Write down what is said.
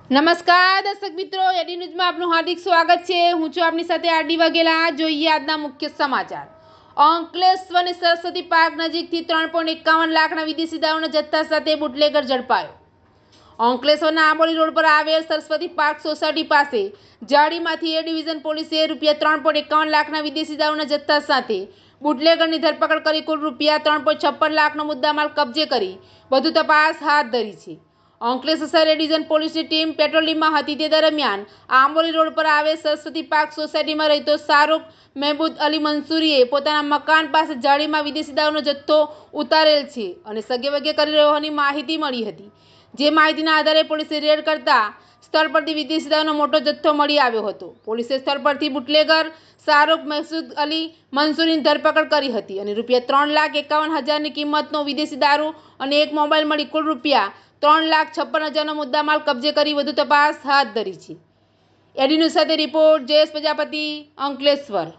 નમસ્કાર દર્શક મિત્રો, એડી ન્યૂઝમાં આપનું હાર્દિક સ્વાગત છે। હું છું આપની સાથે આરડી વાઘેલા। જોઈએ આજના મુખ્ય સમાચાર। અંકલેશ્વરની સરસ્વતી પાર્ક નજીકથી 3.51 લાખના વિદેશી દારૂના જથ્થા સાથે બુટલેગર ઝડપાયો। અંકલેશ્વરના આંબોલી રોડ પર આવેલ સરસ્વતી પાર્ક સોસાયટી પાસે જાળીમાંથી એ ડિવિઝન પોલીસે ₹3.51 લાખના વિદેશી દારૂના જથ્થા સાથે બુટલેગરની ધરપકડ કરી કુલ ₹3.56 લાખનો મુદ્દામાલ કબજે કરી વધુ તપાસ હાથ ધરી છે। અંકલેશ્વર શહેર ડિવિઝન પોલીસની ટીમ પેટ્રોલિંગમાં હતી તે દરમિયાન આંબોલી રોડ પર આવેલ સરસ્વતી પાર્ક સોસાયટીમાં રહેતો શાહરૂખ મહેમૂદ અલી મંસૂરીએ પોતાના મકાન પાસે જાળીમાં વિદેશી દારૂનો જથ્થો ઉતારેલ છે અને સગેવગે કરી રહ્યો હોવાની માહિતી મળી હતી। જે માહિતીના આધારે પોલીસે રેડ કરતા સ્થળ પરથી વિદેશી દારૂનો મોટો જથ્થો મળી આવ્યો હતો। પોલીસે સ્થળ પરથી બુટલેગર શાહરૂખ મહેમૂદ અલી મંસૂરીની ધરપકડ કરી હતી અને ₹3,51,000ની કિંમતનો વિદેશી દારૂ અને એક મોબાઈલ મળી કુલ ₹3,56,000નો મુદ્દામાલ કબજે કરી વધુ તપાસ હાથ ધરી છે। એડી ન્યૂઝ સાથે રિપોર્ટ જયેશ પ્રજાપતિ, અંકલેશ્વર।